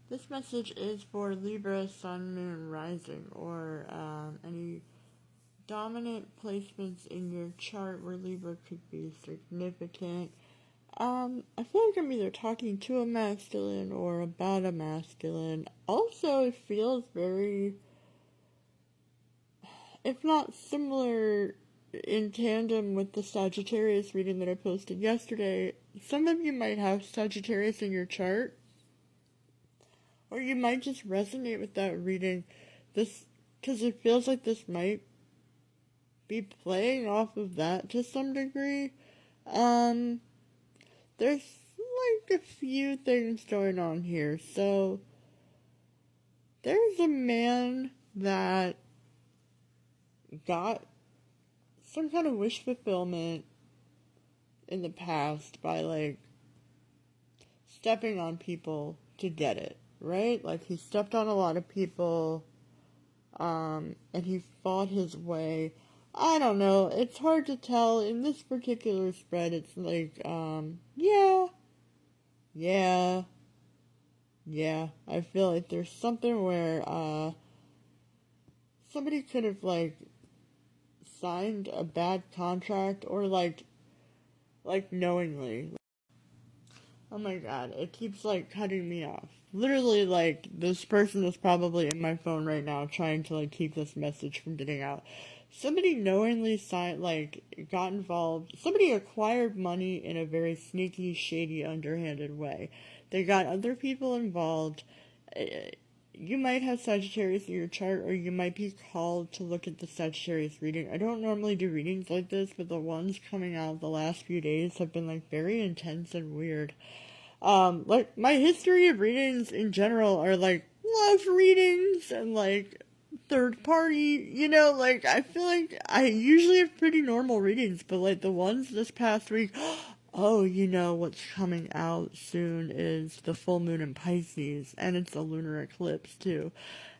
This message is for Libra, Sun, Moon, Rising, or any dominant placements in your chart where Libra could be significant. I feel like I'm either talking to a masculine or about a masculine. Also, it feels very, if not similar, in tandem with the Sagittarius reading that I posted yesterday. Some of you might have Sagittarius in your chart, or you might just resonate with that reading. This, because it feels like this might be playing off of that to some degree. There's like a few things going on here. So, there's a man that got some kind of wish fulfillment in the past by like stepping on people to get it, right? Like he stepped on a lot of people, and he fought his way. I don't know, it's hard to tell. In this particular spread, it's like, yeah, I feel like there's something where, somebody could have, like, signed a bad contract, or, like, knowingly. Oh my god, it keeps, like, cutting me off. Literally, like, this person is probably in my phone right now trying to, like, keep this message from getting out. Somebody knowingly signed, like, got involved. Somebody acquired money in a very sneaky, shady, underhanded way. They got other people involved. You might have Sagittarius in your chart, or you might be called to look at the Sagittarius reading. I don't normally do readings like this, but the ones coming out the last few days have been, like, very intense and weird. Like, my history of readings in general are, like, love readings and, like, third party, like, I feel like I usually have pretty normal readings, but, like, the ones this past week, oh, what's coming out soon is the full moon in Pisces, and it's a lunar eclipse, too.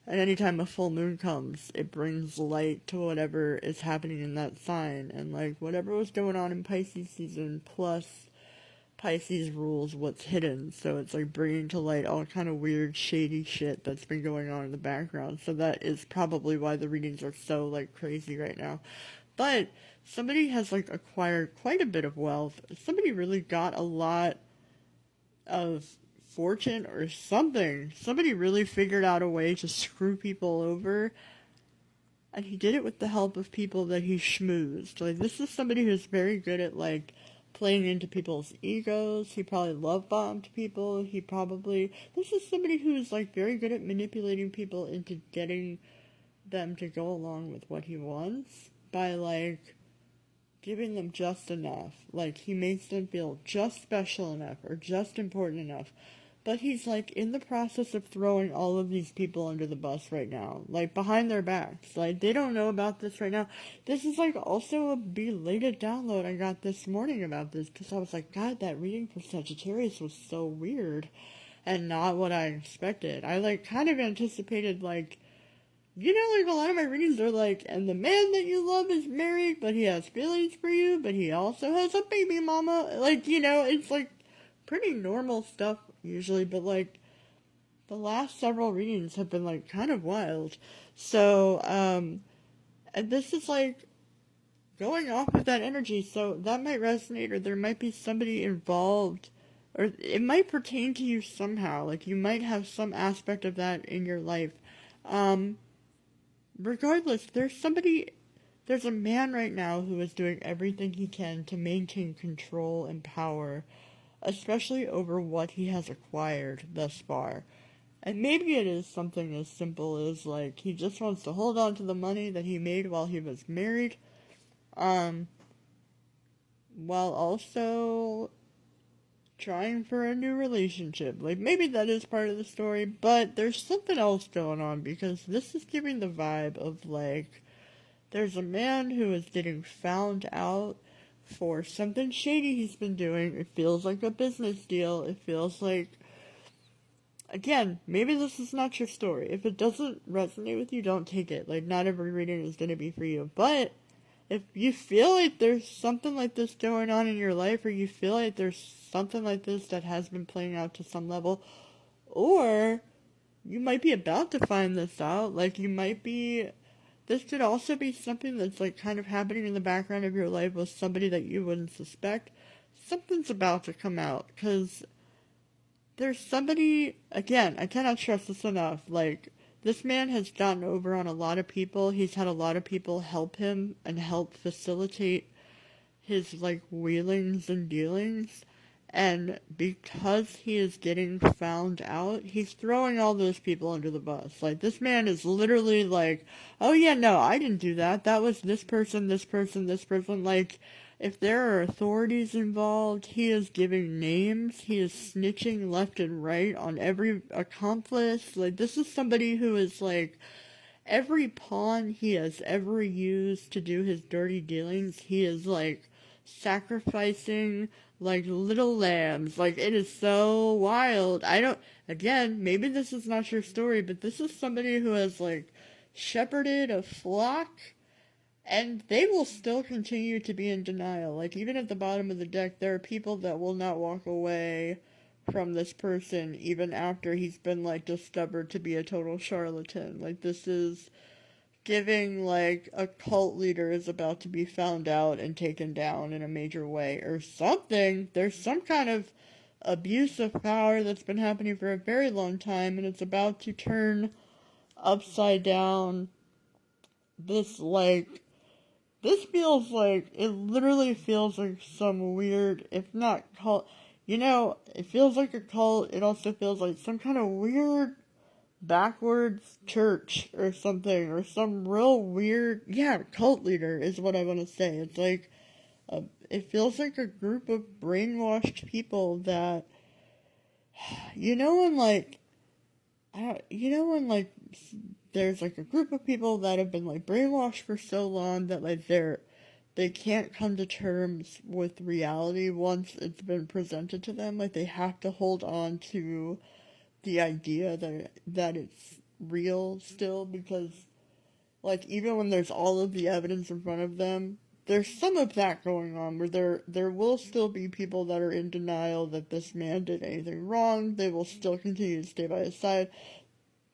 And anytime a full moon comes, it brings light to whatever is happening in that sign, and, like, whatever was going on in Pisces season, plus Pisces rules what's hidden, so it's like bringing to light all kind of weird, shady shit that's been going on in the background. So that is probably why the readings are so like crazy right now. But somebody has like acquired quite a bit of wealth. Somebody really got a lot of fortune or something. Somebody really figured out a way to screw people over. And he did it with the help of people that he schmoozed. Like, this is somebody who's very good at, like, playing into people's egos. He probably love bombed people. This is somebody who's, like, very good at manipulating people into getting them to go along with what he wants by, like, giving them just enough. Like, he makes them feel just special enough or just important enough. But he's, like, in the process of throwing all of these people under the bus right now. Like, behind their backs. Like, they don't know about this right now. This is, like, also a belated download I got this morning about this. Because I was like, God, that reading for Sagittarius was so weird. And not what I expected. I, like, kind of anticipated, like, like, a lot of my readings are like, and the man that you love is married, but he has feelings for you, but he also has a baby mama. Like, it's, like, pretty normal stuff usually, but like the last several readings have been like kind of wild. So, and this is like going off of that energy, so that might resonate, or there might be somebody involved, or it might pertain to you somehow. Like, you might have some aspect of that in your life. Regardless, there's a man right now who is doing everything he can to maintain control and power, especially over what he has acquired thus far. And maybe it is something as simple as, like, he just wants to hold on to the money that he made while he was married, while also trying for a new relationship. Like, maybe that is part of the story, but there's something else going on, because this is giving the vibe of, like, there's a man who is getting found out for something shady he's been doing. It feels like a business deal. It feels like, again, maybe this is not your story. If it doesn't resonate with you, don't take it. Like, not every reading is going to be for you. But if you feel like there's something like this going on in your life, or you feel like there's something like this that has been playing out to some level, or you might be about to find this out. Like, you might be. This could also be something that's, like, kind of happening in the background of your life with somebody that you wouldn't suspect. Something's about to come out, because there's somebody. Again, I cannot stress this enough. Like, this man has gotten over on a lot of people. He's had a lot of people help him and help facilitate his, like, wheelings and dealings. And because he is getting found out, he's throwing all those people under the bus. Like, this man is literally like, oh yeah, no, I didn't do that. That was this person, this person, this person. Like, if there are authorities involved, he is giving names. He is snitching left and right on every accomplice. Like, this is somebody who is like, every pawn he has ever used to do his dirty dealings, he is like sacrificing like little lambs. Like, it is so wild. I don't, again, maybe this is not your story, but this is somebody who has like shepherded a flock, and they will still continue to be in denial. Like, even at the bottom of the deck, there are people that will not walk away from this person even after he's been, like, discovered to be a total charlatan. Like, this is giving, like, a cult leader is about to be found out and taken down in a major way or something. There's some kind of abuse of power that's been happening for a very long time, and it's about to turn upside down. This, like, this feels like, it literally feels like some weird, if not cult, it feels like a cult. It also feels like some kind of weird backwards church or something, or some real weird, yeah, cult leader is what I want to say. It's like, it feels like a group of brainwashed people that, when like, when there's like a group of people that have been like brainwashed for so long that like they can't come to terms with reality once it's been presented to them. Like, they have to hold on to the idea that it's real still, because like, even when there's all of the evidence in front of them, there's some of that going on where there will still be people that are in denial that this man did anything wrong. They will still continue to stay by his side.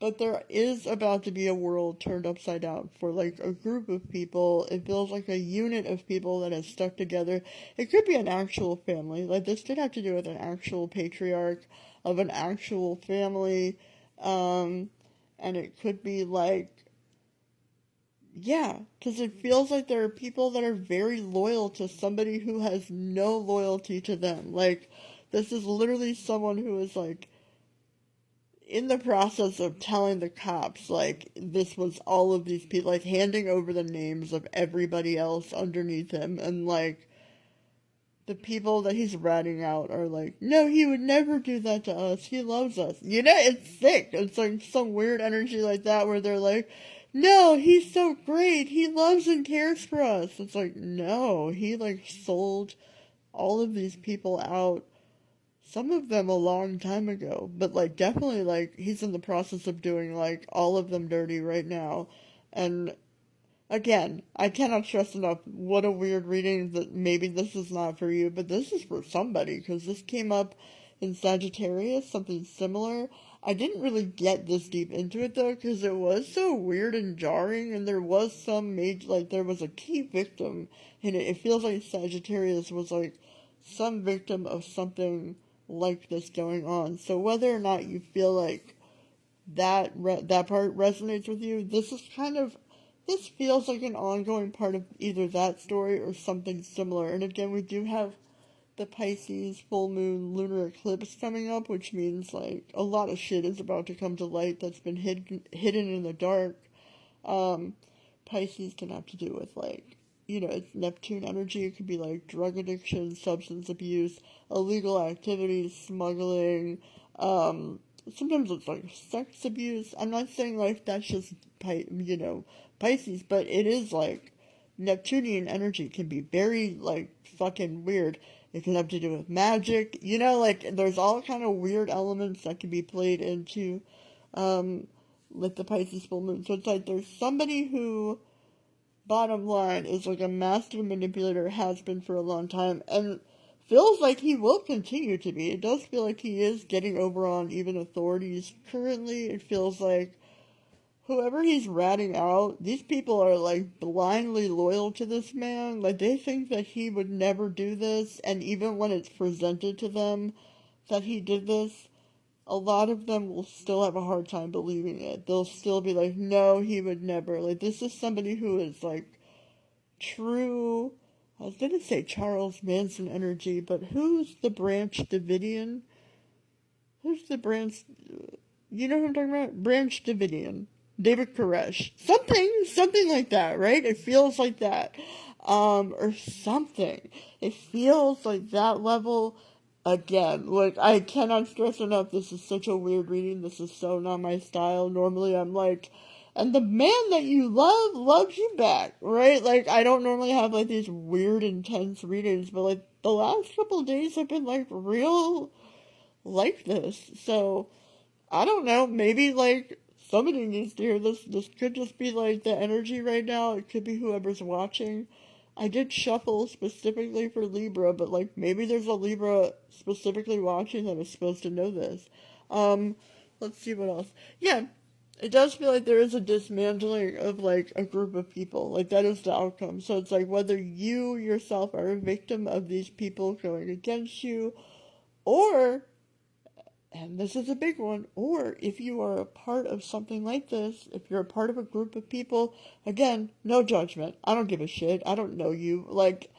But there is about to be a world turned upside down for, like, a group of people. It feels like a unit of people that has stuck together. It could be an actual family. Like, this did have to do with an actual patriarch of an actual family. And it could be, like, yeah, because it feels like there are people that are very loyal to somebody who has no loyalty to them. Like, this is literally someone who is, like, in the process of telling the cops, like, this was all of these people, like, handing over the names of everybody else underneath him, and, like, the people that he's ratting out are like, no, he would never do that to us. He loves us. It's sick. It's, like, some weird energy like that where they're like, no, he's so great. He loves and cares for us. It's like, no, he, like, sold all of these people out, some of them a long time ago, but like, definitely, like, he's in the process of doing like all of them dirty right now. And again, I cannot stress enough what a weird reading, that maybe this is not for you, but this is for somebody, because this came up in Sagittarius, something similar. I didn't really get this deep into it though, because it was so weird and jarring, and there was some major, like, there was a key victim in it. It feels like Sagittarius was like some victim of something like this going on. So whether or not you feel like that part resonates with you, this feels like an ongoing part of either that story or something similar. And again, we do have the Pisces full moon lunar eclipse coming up, which means like a lot of shit is about to come to light that's been hidden in the dark. Pisces can have to do with, like, it's Neptune energy. It could be like drug addiction, substance abuse, illegal activities, smuggling. Sometimes it's like sex abuse. I'm not saying like that's just Pisces, but it is like Neptunian energy can be very like fucking weird. It can have to do with magic. Like, there's all kind of weird elements that can be played into with the Pisces full moon. So it's like there's somebody who, bottom line, is like a master manipulator, has been for a long time. And feels like he will continue to be. It does feel like he is getting over on even authorities currently. It feels like whoever he's ratting out, these people are like blindly loyal to this man. Like they think that he would never do this, and even when it's presented to them that he did this, a lot of them will still have a hard time believing it. They'll still be like, no, he would never. Like this is somebody who is like true. I was gonna say Charles Manson energy, but who's the Branch Davidian? Who's the Branch? You know who I'm talking about? Branch Davidian. David Koresh. Something like that, right? It feels like that. Or something. It feels like that level again. Like, I cannot stress enough, this is such a weird reading. This is so not my style. Normally I'm like, and the man that you love loves you back, right? Like, I don't normally have like these weird, intense readings, but like the last couple of days have been like real like this. So, I don't know, maybe like somebody needs to hear this. This could just be like the energy right now. It could be whoever's watching. I did shuffle specifically for Libra, but like maybe there's a Libra specifically watching that is supposed to know this. Um, let's see what else. Yeah, it does feel like there is a dismantling of like a group of people. Like that is the outcome. So it's like whether you yourself are a victim of these people going against you, or, and this is a big one, or if you are a part of something like this, if you're a part of a group of people, again, no judgment. I don't give a shit. I don't know you. Like,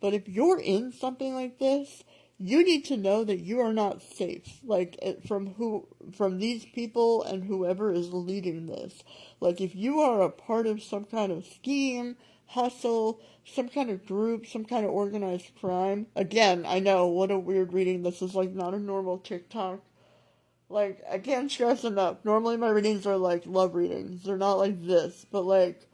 but if you're in something like this, you need to know that you are not safe. Like, from these people and whoever is leading this. Like, if you are a part of some kind of scheme, hustle, some kind of group, some kind of organized crime. Again, I know, what a weird reading. This is like not a normal TikTok. Like, I can't stress enough. Normally my readings are like love readings. They're not like this. But like,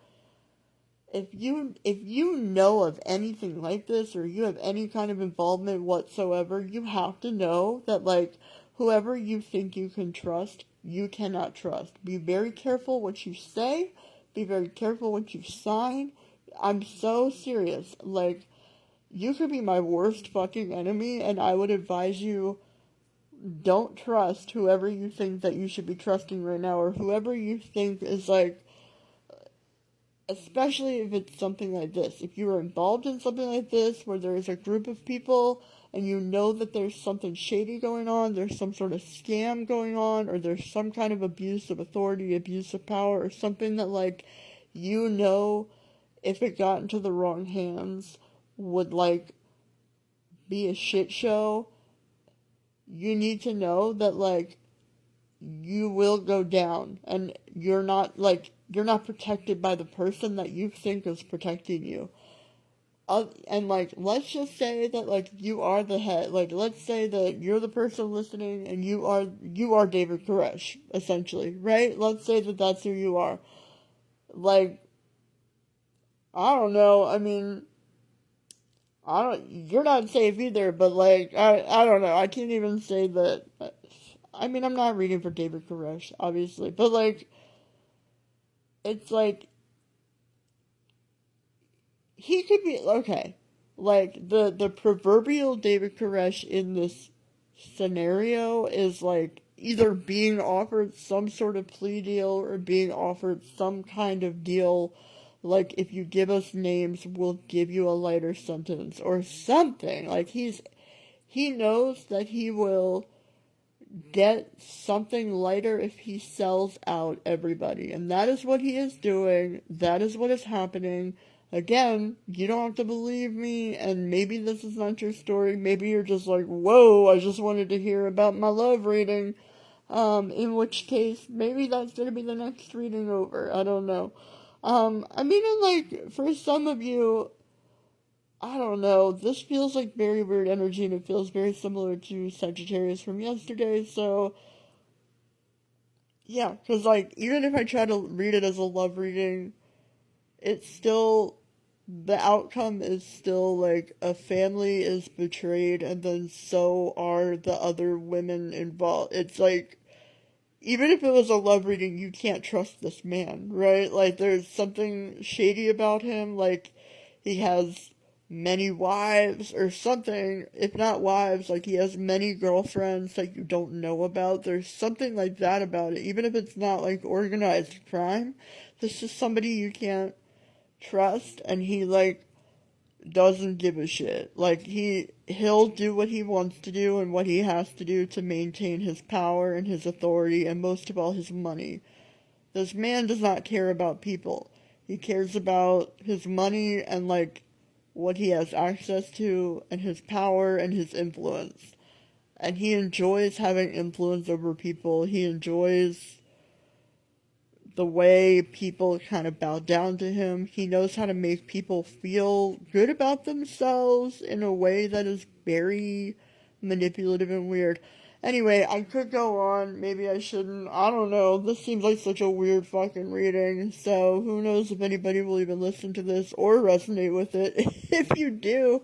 if you know of anything like this, or you have any kind of involvement whatsoever, you have to know that like whoever you think you can trust, you cannot trust. Be very careful what you say. Be very careful what you sign. I'm so serious. Like, you could be my worst fucking enemy, and I would advise you, don't trust whoever you think that you should be trusting right now, or whoever you think is like, especially if it's something like this. If you are involved in something like this, where there is a group of people and you know that there's something shady going on, there's some sort of scam going on, or there's some kind of abuse of authority, abuse of power, or something that like, you know, if it got into the wrong hands, would like be a shit show, you need to know that like you will go down, and you're not protected by the person that you think is protecting you. And like, let's just say that like you are the head. Like, let's say that you're the person listening, and you are David Koresh, essentially, right? Let's say that that's who you are. Like, I don't know. I mean, you're not safe either, but like, I don't know. I can't even say that. I mean, I'm not reading for David Koresh, obviously, but like, it's like, he could be, okay, like, the proverbial David Koresh in this scenario is like either being offered some sort of plea deal, or being offered some kind of deal, like, if you give us names, we'll give you a lighter sentence, or something. Like, he knows that he will get something lighter if he sells out everybody. And that is what he is doing. That is what is happening. Again, you don't have to believe me, and maybe this is not your story. Maybe you're just like, whoa, I just wanted to hear about my love reading. In which case, maybe that's gonna be the next reading over. I don't know. I mean, and like, for some of you, I don't know, this feels like very weird energy, and it feels very similar to Sagittarius from yesterday, so, yeah, because, like, even if I try to read it as a love reading, it's still, the outcome is still, like, a family is betrayed, and then so are the other women involved. It's like, even if it was a love reading, you can't trust this man, right? Like, there's something shady about him, like, he has many wives or something. If not wives, like he has many girlfriends that you don't know about. There's something like that about it. Even if it's not like organized crime, this is somebody you can't trust, and he like doesn't give a shit. Like he'll do what he wants to do and what he has to do to maintain his power and his authority and most of all his money. This man does not care about people. He cares about his money and like what he has access to and his power and his influence. And he enjoys having influence over people. He enjoys the way people kind of bow down to him. He knows how to make people feel good about themselves in a way that is very manipulative and weird. Anyway, I could go on. Maybe I shouldn't. I don't know. This seems like such a weird fucking reading. So who knows if anybody will even listen to this or resonate with it. If you do,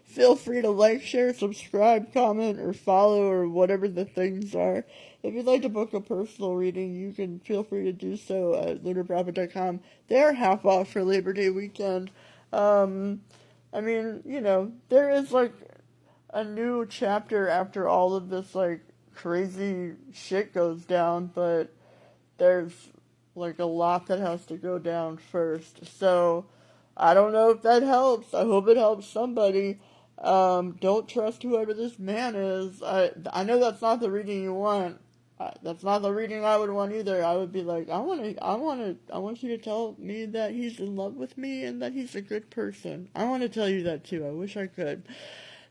feel free to like, share, subscribe, comment, or follow, or whatever the things are. If you'd like to book a personal reading, you can feel free to do so at LunaProfit.com. They're half off for Labor Day weekend. I mean, you know, there is like a new chapter after all of this like crazy shit goes down, but there's like a lot that has to go down first. So I don't know if that helps. I hope it helps somebody. Don't trust whoever this man is. I know that's not the reading you want. That's not the reading I would want either. I would be like, I want you to tell me that he's in love with me and that he's a good person. I want to tell you that too. I wish I could.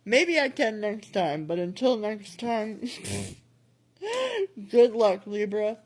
Maybe I can next time, but until next time, good luck, Libra.